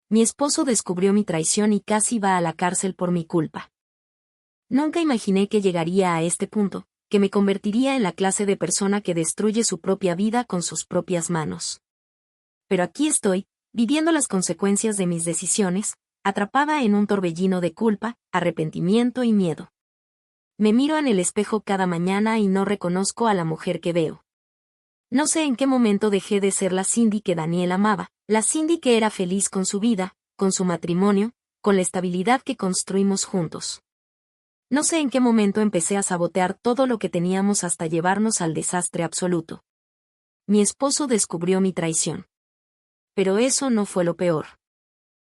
Mi esposo descubrió mi traición y casi va a la cárcel por mi culpa. Nunca imaginé que llegaría a este punto, que me convertiría en la clase de persona que destruye su propia vida con sus propias manos. Pero aquí estoy, viviendo las consecuencias de mis decisiones, atrapada en un torbellino de culpa, arrepentimiento y miedo. Me miro en el espejo cada mañana y no reconozco a la mujer que veo. No sé en qué momento dejé de ser la Cindy que Daniel amaba, la Cindy que era feliz con su vida, con su matrimonio, con la estabilidad que construimos juntos. No sé en qué momento empecé a sabotear todo lo que teníamos hasta llevarnos al desastre absoluto. Mi esposo descubrió mi traición. Pero eso no fue lo peor.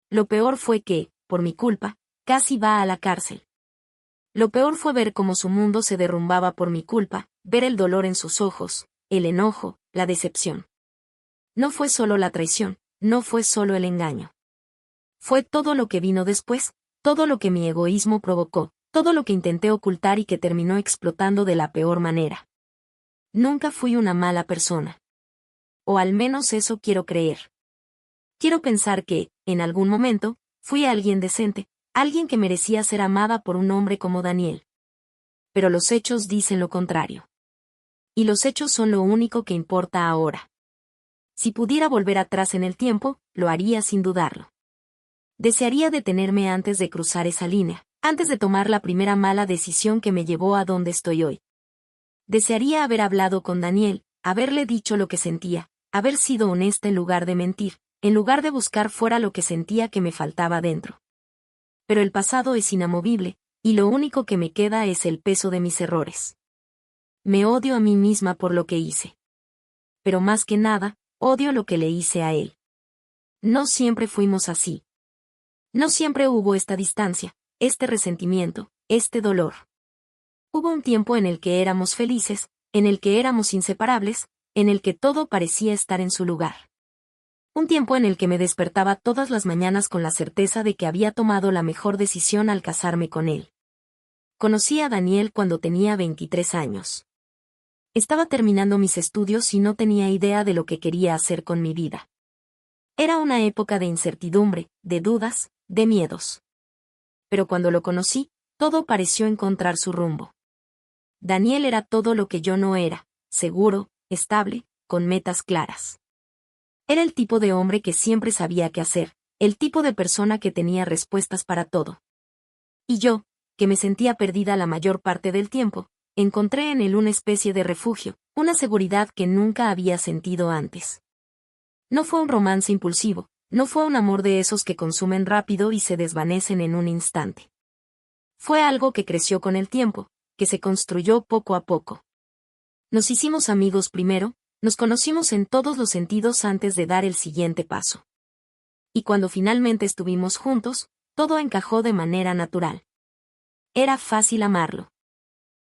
Lo peor fue que, por mi culpa, casi va a la cárcel. Lo peor fue ver cómo su mundo se derrumbaba por mi culpa, ver el dolor en sus ojos, el enojo, la decepción. No fue solo la traición, no fue solo el engaño. Fue todo lo que vino después, todo lo que mi egoísmo provocó, todo lo que intenté ocultar y que terminó explotando de la peor manera. Nunca fui una mala persona. O al menos eso quiero creer. Quiero pensar que, en algún momento, fui alguien decente, alguien que merecía ser amada por un hombre como Daniel. Pero los hechos dicen lo contrario. Y los hechos son lo único que importa ahora. Si pudiera volver atrás en el tiempo, lo haría sin dudarlo. Desearía detenerme antes de cruzar esa línea, antes de tomar la primera mala decisión que me llevó a donde estoy hoy. Desearía haber hablado con Daniel, haberle dicho lo que sentía, haber sido honesta en lugar de mentir, en lugar de buscar fuera lo que sentía que me faltaba dentro. Pero el pasado es inamovible, y lo único que me queda es el peso de mis errores. Me odio a mí misma por lo que hice. Pero más que nada, odio lo que le hice a él. No siempre fuimos así. No siempre hubo esta distancia, este resentimiento, este dolor. Hubo un tiempo en el que éramos felices, en el que éramos inseparables, en el que todo parecía estar en su lugar. Un tiempo en el que me despertaba todas las mañanas con la certeza de que había tomado la mejor decisión al casarme con él. Conocí a Daniel cuando tenía 23 años. Estaba terminando mis estudios y no tenía idea de lo que quería hacer con mi vida. Era una época de incertidumbre, de dudas, de miedos. Pero cuando lo conocí, todo pareció encontrar su rumbo. Daniel era todo lo que yo no era, seguro, estable, con metas claras. Era el tipo de hombre que siempre sabía qué hacer, el tipo de persona que tenía respuestas para todo. Y yo, que me sentía perdida la mayor parte del tiempo, encontré en él una especie de refugio, una seguridad que nunca había sentido antes. No fue un romance impulsivo, no fue un amor de esos que consumen rápido y se desvanecen en un instante. Fue algo que creció con el tiempo, que se construyó poco a poco. Nos hicimos amigos primero, nos conocimos en todos los sentidos antes de dar el siguiente paso. Y cuando finalmente estuvimos juntos, todo encajó de manera natural. Era fácil amarlo.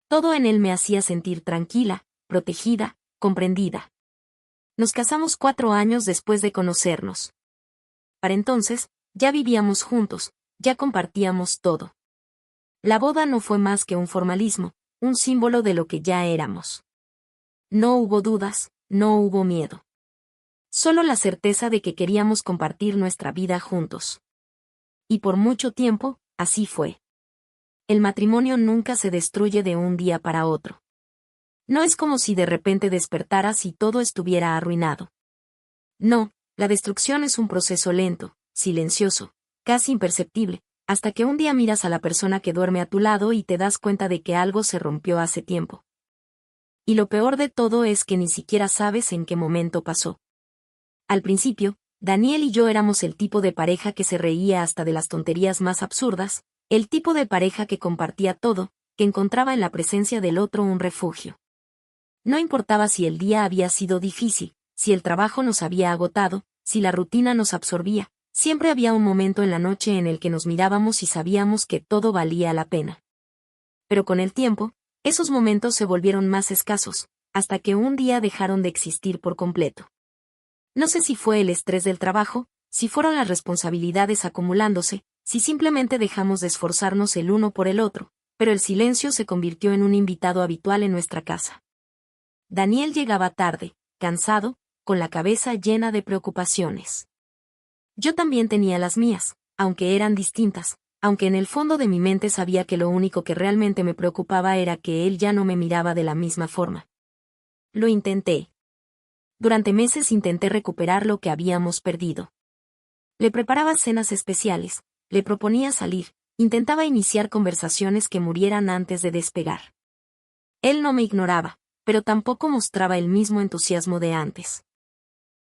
Todo en él me hacía sentir tranquila, protegida, comprendida. Nos casamos 4 años después de conocernos. Para entonces, ya vivíamos juntos, ya compartíamos todo. La boda no fue más que un formalismo, un símbolo de lo que ya éramos. No hubo dudas, no hubo miedo. Solo la certeza de que queríamos compartir nuestra vida juntos. Y por mucho tiempo, así fue. El matrimonio nunca se destruye de un día para otro. No es como si de repente despertaras y todo estuviera arruinado. No, la destrucción es un proceso lento, silencioso, casi imperceptible, hasta que un día miras a la persona que duerme a tu lado y te das cuenta de que algo se rompió hace tiempo. Y lo peor de todo es que ni siquiera sabes en qué momento pasó. Al principio, Daniel y yo éramos el tipo de pareja que se reía hasta de las tonterías más absurdas, el tipo de pareja que compartía todo, que encontraba en la presencia del otro un refugio. No importaba si el día había sido difícil, si el trabajo nos había agotado, si la rutina nos absorbía, siempre había un momento en la noche en el que nos mirábamos y sabíamos que todo valía la pena. Pero con el tiempo, esos momentos se volvieron más escasos, hasta que un día dejaron de existir por completo. No sé si fue el estrés del trabajo, si fueron las responsabilidades acumulándose, si simplemente dejamos de esforzarnos el uno por el otro, pero el silencio se convirtió en un invitado habitual en nuestra casa. Daniel llegaba tarde, cansado, con la cabeza llena de preocupaciones. Yo también tenía las mías, aunque eran distintas, aunque en el fondo de mi mente sabía que lo único que realmente me preocupaba era que él ya no me miraba de la misma forma. Lo intenté. Durante meses intenté recuperar lo que habíamos perdido. Le preparaba cenas especiales, le proponía salir, intentaba iniciar conversaciones que murieran antes de despegar. Él no me ignoraba, pero tampoco mostraba el mismo entusiasmo de antes.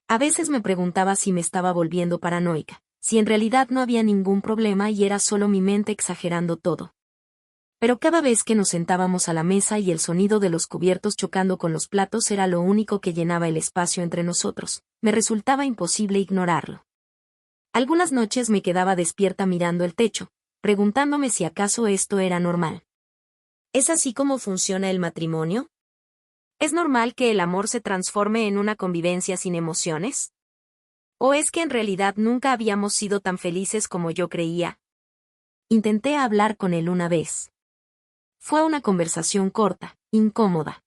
A veces me preguntaba si me estaba volviendo paranoica, si en realidad no había ningún problema y era solo mi mente exagerando todo. Pero cada vez que nos sentábamos a la mesa y el sonido de los cubiertos chocando con los platos era lo único que llenaba el espacio entre nosotros, me resultaba imposible ignorarlo. Algunas noches me quedaba despierta mirando el techo, preguntándome si acaso esto era normal. ¿Es así como funciona el matrimonio? ¿Es normal que el amor se transforme en una convivencia sin emociones? ¿O es que en realidad nunca habíamos sido tan felices como yo creía? Intenté hablar con él una vez. Fue una conversación corta, incómoda.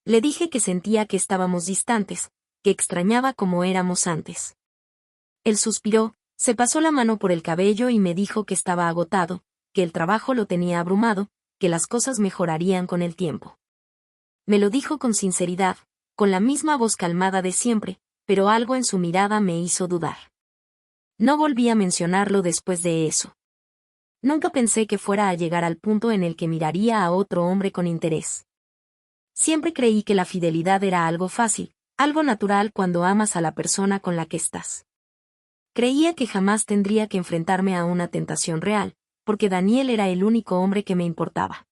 Le dije que sentía que estábamos distantes, que extrañaba como éramos antes. Él suspiró, se pasó la mano por el cabello y me dijo que estaba agotado, que el trabajo lo tenía abrumado, que las cosas mejorarían con el tiempo. Me lo dijo con sinceridad, con la misma voz calmada de siempre, pero algo en su mirada me hizo dudar. No volví a mencionarlo después de eso. Nunca pensé que fuera a llegar al punto en el que miraría a otro hombre con interés. Siempre creí que la fidelidad era algo fácil, algo natural cuando amas a la persona con la que estás. Creía que jamás tendría que enfrentarme a una tentación real, porque Daniel era el único hombre que me importaba.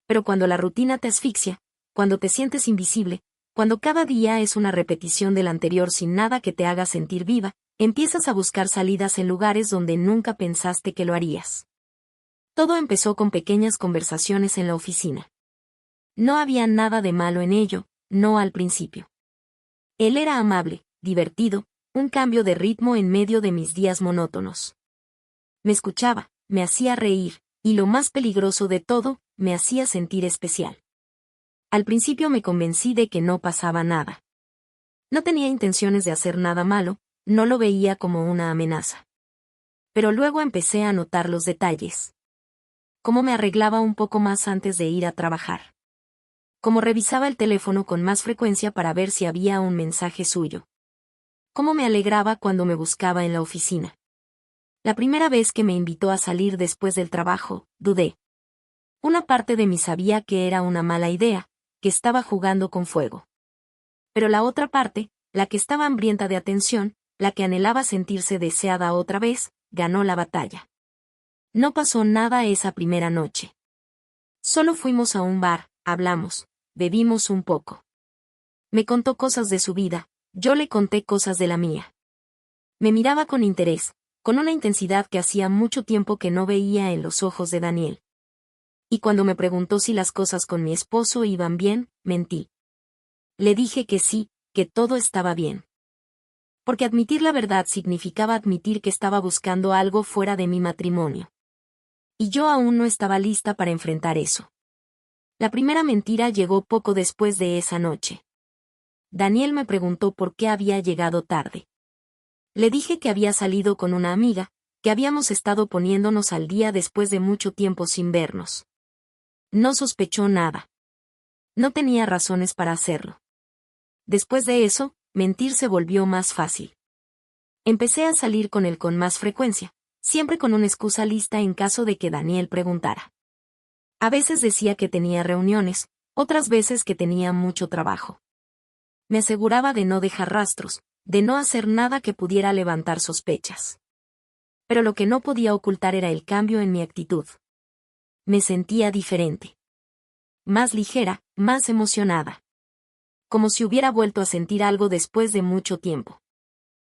Pero cuando la rutina te asfixia, cuando te sientes invisible, cuando cada día es una repetición del anterior sin nada que te haga sentir viva, empiezas a buscar salidas en lugares donde nunca pensaste que lo harías. Todo empezó con pequeñas conversaciones en la oficina. No había nada de malo en ello, no al principio. Él era amable, divertido, un cambio de ritmo en medio de mis días monótonos. Me escuchaba, me hacía reír, y lo más peligroso de todo, me hacía sentir especial. Al principio me convencí de que no pasaba nada. No tenía intenciones de hacer nada malo, no lo veía como una amenaza. Pero luego empecé a notar los detalles. Cómo me arreglaba un poco más antes de ir a trabajar. Cómo revisaba el teléfono con más frecuencia para ver si había un mensaje suyo. Cómo me alegraba cuando me buscaba en la oficina. La primera vez que me invitó a salir después del trabajo, dudé. Una parte de mí sabía que era una mala idea, que estaba jugando con fuego. Pero la otra parte, la que estaba hambrienta de atención, la que anhelaba sentirse deseada otra vez, ganó la batalla. No pasó nada esa primera noche. Solo fuimos a un bar, hablamos, bebimos un poco. Me contó cosas de su vida, yo le conté cosas de la mía. Me miraba con interés, con una intensidad que hacía mucho tiempo que no veía en los ojos de Daniel. Y cuando me preguntó si las cosas con mi esposo iban bien, mentí. Le dije que sí, que todo estaba bien. Porque admitir la verdad significaba admitir que estaba buscando algo fuera de mi matrimonio. Y yo aún no estaba lista para enfrentar eso. La primera mentira llegó poco después de esa noche. Daniel me preguntó por qué había llegado tarde. Le dije que había salido con una amiga, que habíamos estado poniéndonos al día después de mucho tiempo sin vernos. No sospechó nada. No tenía razones para hacerlo. Después de eso, mentir se volvió más fácil. Empecé a salir con él con más frecuencia, siempre con una excusa lista en caso de que Daniel preguntara. A veces decía que tenía reuniones, otras veces que tenía mucho trabajo. Me aseguraba de no dejar rastros, de no hacer nada que pudiera levantar sospechas. Pero lo que no podía ocultar era el cambio en mi actitud. Me sentía diferente. Más ligera, más emocionada. Como si hubiera vuelto a sentir algo después de mucho tiempo.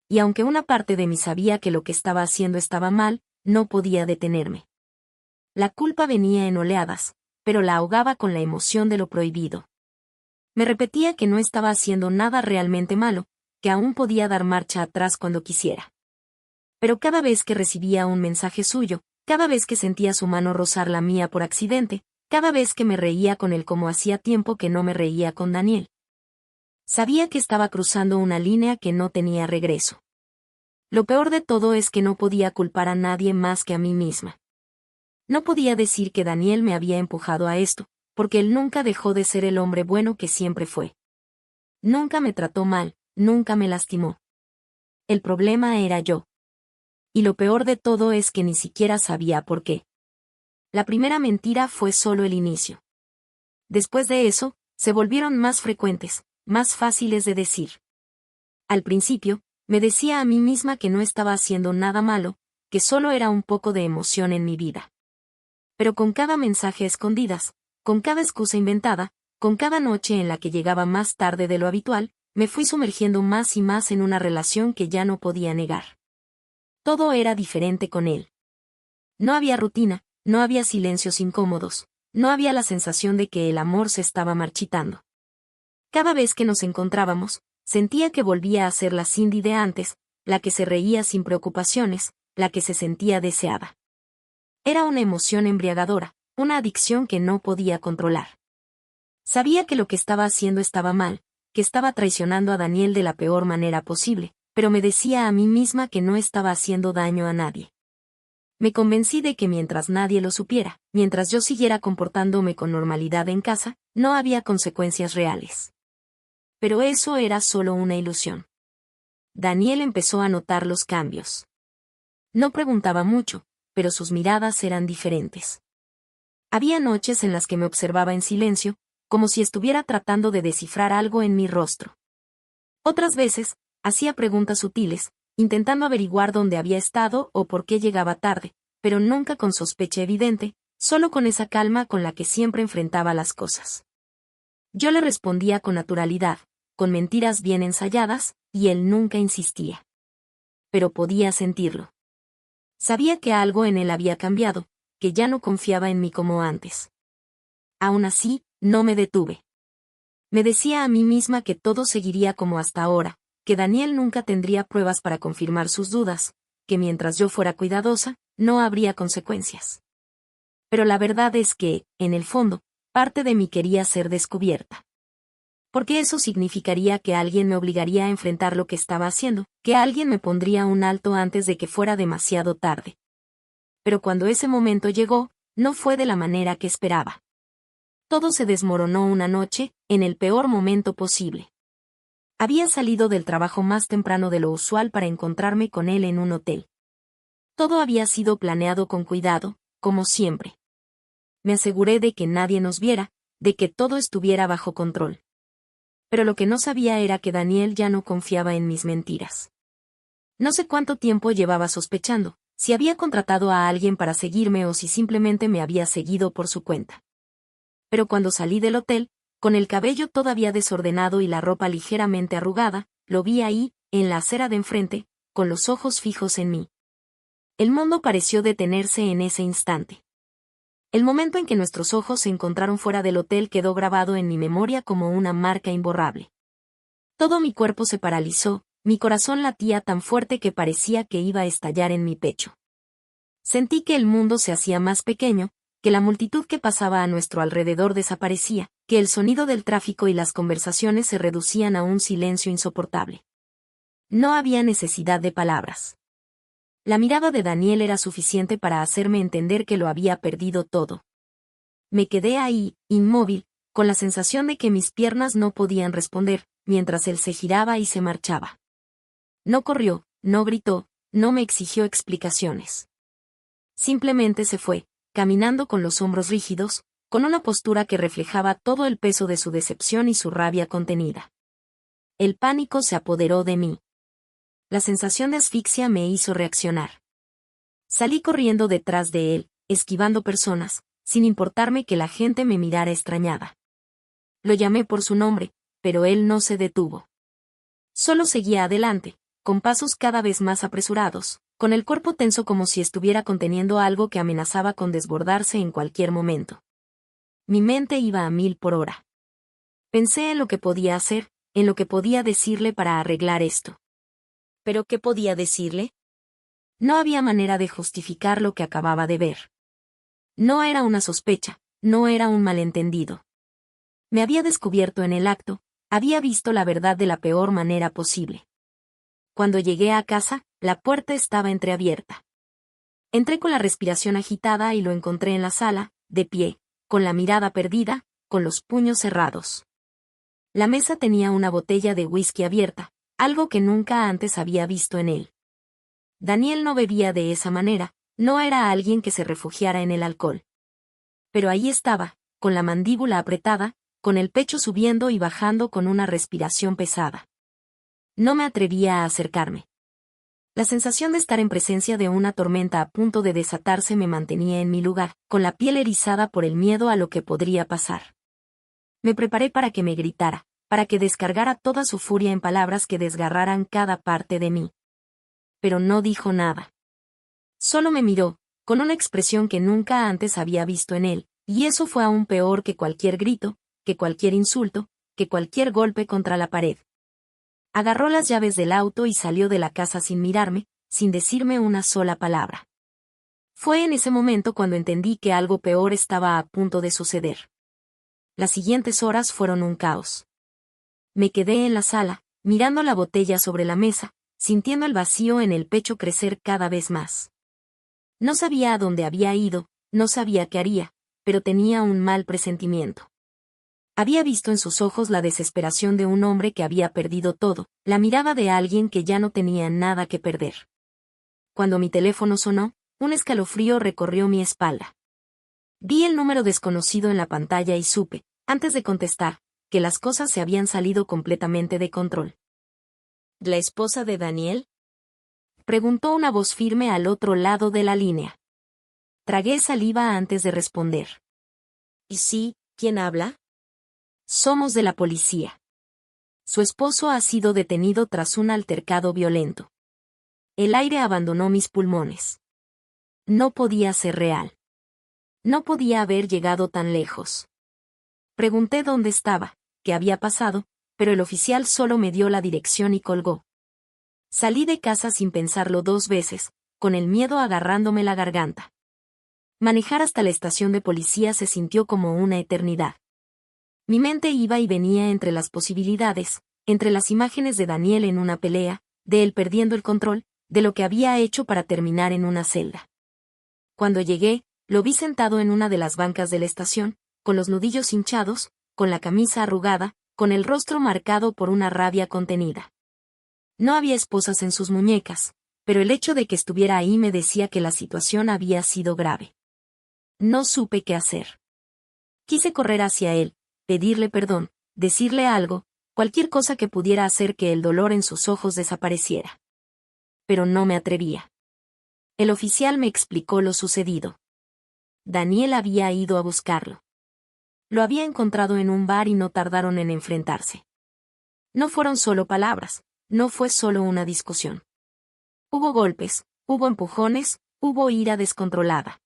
Y aunque una parte de mí sabía que lo que estaba haciendo estaba mal, no podía detenerme. La culpa venía en oleadas, pero la ahogaba con la emoción de lo prohibido. Me repetía que no estaba haciendo nada realmente malo, que aún podía dar marcha atrás cuando quisiera. Pero cada vez que recibía un mensaje suyo, cada vez que sentía su mano rozar la mía por accidente, cada vez que me reía con él como hacía tiempo que no me reía con Daniel. Sabía que estaba cruzando una línea que no tenía regreso. Lo peor de todo es que no podía culpar a nadie más que a mí misma. No podía decir que Daniel me había empujado a esto, porque él nunca dejó de ser el hombre bueno que siempre fue. Nunca me trató mal, nunca me lastimó. El problema era yo. Y lo peor de todo es que ni siquiera sabía por qué. La primera mentira fue solo el inicio. Después de eso, se volvieron más frecuentes, más fáciles de decir. Al principio, me decía a mí misma que no estaba haciendo nada malo, que solo era un poco de emoción en mi vida. Pero con cada mensaje a escondidas, con cada excusa inventada, con cada noche en la que llegaba más tarde de lo habitual, me fui sumergiendo más y más en una relación que ya no podía negar. Todo era diferente con él. No había rutina, no había silencios incómodos, no había la sensación de que el amor se estaba marchitando. Cada vez que nos encontrábamos, sentía que volvía a ser la Cindy de antes, la que se reía sin preocupaciones, la que se sentía deseada. Era una emoción embriagadora, una adicción que no podía controlar. Sabía que lo que estaba haciendo estaba mal, que estaba traicionando a Daniel de la peor manera posible, pero me decía a mí misma que no estaba haciendo daño a nadie. Me convencí de que mientras nadie lo supiera, mientras yo siguiera comportándome con normalidad en casa, no había consecuencias reales. Pero eso era solo una ilusión. Daniel empezó a notar los cambios. No preguntaba mucho, pero sus miradas eran diferentes. Había noches en las que me observaba en silencio, como si estuviera tratando de descifrar algo en mi rostro. Otras veces, hacía preguntas sutiles, intentando averiguar dónde había estado o por qué llegaba tarde, pero nunca con sospecha evidente, solo con esa calma con la que siempre enfrentaba las cosas. Yo le respondía con naturalidad, con mentiras bien ensayadas, y él nunca insistía. Pero podía sentirlo. Sabía que algo en él había cambiado, que ya no confiaba en mí como antes. Aún así, no me detuve. Me decía a mí misma que todo seguiría como hasta ahora, que Daniel nunca tendría pruebas para confirmar sus dudas, que mientras yo fuera cuidadosa, no habría consecuencias. Pero la verdad es que, en el fondo, parte de mí quería ser descubierta. Porque eso significaría que alguien me obligaría a enfrentar lo que estaba haciendo, que alguien me pondría un alto antes de que fuera demasiado tarde. Pero cuando ese momento llegó, no fue de la manera que esperaba. Todo se desmoronó una noche, en el peor momento posible. Había salido del trabajo más temprano de lo usual para encontrarme con él en un hotel. Todo había sido planeado con cuidado, como siempre. Me aseguré de que nadie nos viera, de que todo estuviera bajo control. Pero lo que no sabía era que Daniel ya no confiaba en mis mentiras. No sé cuánto tiempo llevaba sospechando, si había contratado a alguien para seguirme o si simplemente me había seguido por su cuenta. Pero cuando salí del hotel, con el cabello todavía desordenado y la ropa ligeramente arrugada, lo vi ahí, en la acera de enfrente, con los ojos fijos en mí. El mundo pareció detenerse en ese instante. El momento en que nuestros ojos se encontraron fuera del hotel quedó grabado en mi memoria como una marca imborrable. Todo mi cuerpo se paralizó, mi corazón latía tan fuerte que parecía que iba a estallar en mi pecho. Sentí que el mundo se hacía más pequeño, que la multitud que pasaba a nuestro alrededor desaparecía, que el sonido del tráfico y las conversaciones se reducían a un silencio insoportable. No había necesidad de palabras. La mirada de Daniel era suficiente para hacerme entender que lo había perdido todo. Me quedé ahí, inmóvil, con la sensación de que mis piernas no podían responder, mientras él se giraba y se marchaba. No corrió, no gritó, no me exigió explicaciones. Simplemente se fue, caminando con los hombros rígidos, con una postura que reflejaba todo el peso de su decepción y su rabia contenida. El pánico se apoderó de mí. La sensación de asfixia me hizo reaccionar. Salí corriendo detrás de él, esquivando personas, sin importarme que la gente me mirara extrañada. Lo llamé por su nombre, pero él no se detuvo. Solo seguía adelante, con pasos cada vez más apresurados, con el cuerpo tenso como si estuviera conteniendo algo que amenazaba con desbordarse en cualquier momento. Mi mente iba a 1000 por hora. Pensé en lo que podía hacer, en lo que podía decirle para arreglar esto. ¿Pero qué podía decirle? No había manera de justificar lo que acababa de ver. No era una sospecha, no era un malentendido. Me había descubierto en el acto, había visto la verdad de la peor manera posible. Cuando llegué a casa, la puerta estaba entreabierta. Entré con la respiración agitada y lo encontré en la sala, de pie, con la mirada perdida, con los puños cerrados. La mesa tenía una botella de whisky abierta, algo que nunca antes había visto en él. Daniel no bebía de esa manera, no era alguien que se refugiara en el alcohol. Pero ahí estaba, con la mandíbula apretada, con el pecho subiendo y bajando con una respiración pesada. No me atrevía a acercarme. La sensación de estar en presencia de una tormenta a punto de desatarse me mantenía en mi lugar, con la piel erizada por el miedo a lo que podría pasar. Me preparé para que me gritara, para que descargara toda su furia en palabras que desgarraran cada parte de mí. Pero no dijo nada. Solo me miró, con una expresión que nunca antes había visto en él, y eso fue aún peor que cualquier grito, que cualquier insulto, que cualquier golpe contra la pared. Agarró las llaves del auto y salió de la casa sin mirarme, sin decirme una sola palabra. Fue en ese momento cuando entendí que algo peor estaba a punto de suceder. Las siguientes horas fueron un caos. Me quedé en la sala, mirando la botella sobre la mesa, sintiendo el vacío en el pecho crecer cada vez más. No sabía a dónde había ido, no sabía qué haría, pero tenía un mal presentimiento. Había visto en sus ojos la desesperación de un hombre que había perdido todo, la mirada de alguien que ya no tenía nada que perder. Cuando mi teléfono sonó, un escalofrío recorrió mi espalda. Vi el número desconocido en la pantalla y supe, antes de contestar, que las cosas se habían salido completamente de control. ¿La esposa de Daniel?, preguntó una voz firme al otro lado de la línea. Tragué saliva antes de responder. ¿Y sí, quién habla? Somos de la policía. Su esposo ha sido detenido tras un altercado violento. El aire abandonó mis pulmones. No podía ser real. No podía haber llegado tan lejos. Pregunté dónde estaba, qué había pasado, pero el oficial solo me dio la dirección y colgó. Salí de casa sin pensarlo 2 veces, con el miedo agarrándome la garganta. Manejar hasta la estación de policía se sintió como una eternidad. Mi mente iba y venía entre las posibilidades, entre las imágenes de Daniel en una pelea, de él perdiendo el control, de lo que había hecho para terminar en una celda. Cuando llegué, lo vi sentado en una de las bancas de la estación, con los nudillos hinchados, con la camisa arrugada, con el rostro marcado por una rabia contenida. No había esposas en sus muñecas, pero el hecho de que estuviera ahí me decía que la situación había sido grave. No supe qué hacer. Quise correr hacia él, pedirle perdón, decirle algo, cualquier cosa que pudiera hacer que el dolor en sus ojos desapareciera. Pero no me atrevía. El oficial me explicó lo sucedido. Daniel había ido a buscarlo. Lo había encontrado en un bar y no tardaron en enfrentarse. No fueron solo palabras, no fue solo una discusión. Hubo golpes, hubo empujones, hubo ira descontrolada.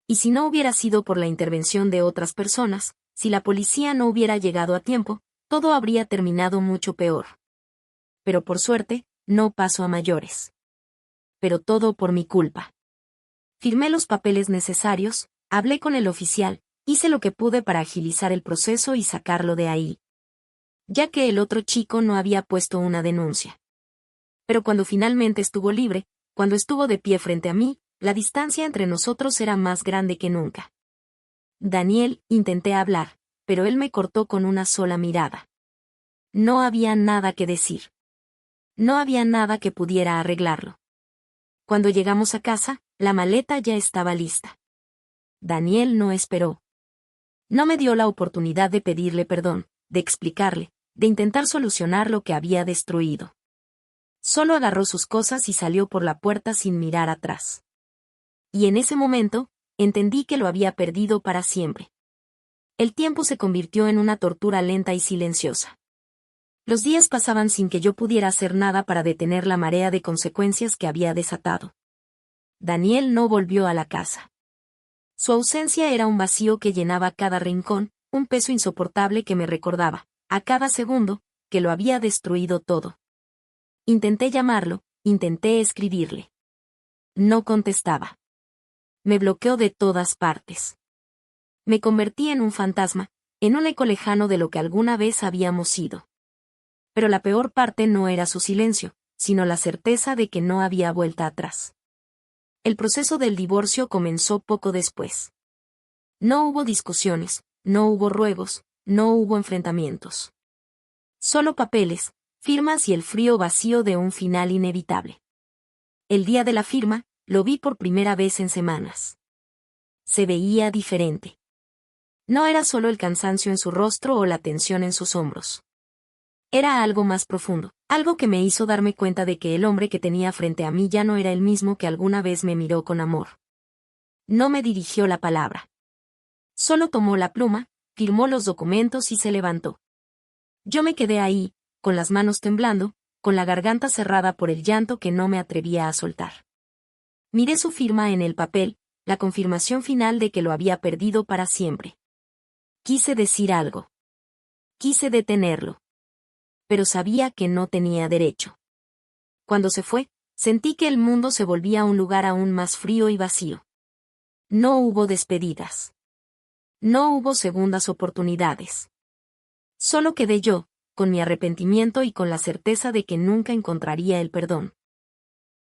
Y si no hubiera sido por la intervención de otras personas, si la policía no hubiera llegado a tiempo, todo habría terminado mucho peor. Pero por suerte, no pasó a mayores. Pero todo por mi culpa. Firmé los papeles necesarios, hablé con el oficial, hice lo que pude para agilizar el proceso y sacarlo de ahí. Ya que el otro chico no había puesto una denuncia. Pero cuando finalmente estuvo libre, cuando estuvo de pie frente a mí, la distancia entre nosotros era más grande que nunca. Daniel, intenté hablar, pero él me cortó con una sola mirada. No había nada que decir. No había nada que pudiera arreglarlo. Cuando llegamos a casa, la maleta ya estaba lista. Daniel no esperó. No me dio la oportunidad de pedirle perdón, de explicarle, de intentar solucionar lo que había destruido. Solo agarró sus cosas y salió por la puerta sin mirar atrás. Y en ese momento, entendí que lo había perdido para siempre. El tiempo se convirtió en una tortura lenta y silenciosa. Los días pasaban sin que yo pudiera hacer nada para detener la marea de consecuencias que había desatado. Daniel no volvió a la casa. Su ausencia era un vacío que llenaba cada rincón, un peso insoportable que me recordaba, a cada segundo, que lo había destruido todo. Intenté llamarlo, intenté escribirle. No contestaba. Me bloqueó de todas partes. Me convertí en un fantasma, en un eco lejano de lo que alguna vez habíamos sido. Pero la peor parte no era su silencio, sino la certeza de que no había vuelta atrás. El proceso del divorcio comenzó poco después. No hubo discusiones, no hubo ruegos, no hubo enfrentamientos. Solo papeles, firmas y el frío vacío de un final inevitable. El día de la firma, lo vi por primera vez en semanas. Se veía diferente. No era solo el cansancio en su rostro o la tensión en sus hombros. Era algo más profundo, algo que me hizo darme cuenta de que el hombre que tenía frente a mí ya no era el mismo que alguna vez me miró con amor. No me dirigió la palabra. Solo tomó la pluma, firmó los documentos y se levantó. Yo me quedé ahí, con las manos temblando, con la garganta cerrada por el llanto que no me atrevía a soltar. Miré su firma en el papel, la confirmación final de que lo había perdido para siempre. Quise decir algo. Quise detenerlo. Pero sabía que no tenía derecho. Cuando se fue, sentí que el mundo se volvía un lugar aún más frío y vacío. No hubo despedidas. No hubo segundas oportunidades. Solo quedé yo, con mi arrepentimiento y con la certeza de que nunca encontraría el perdón.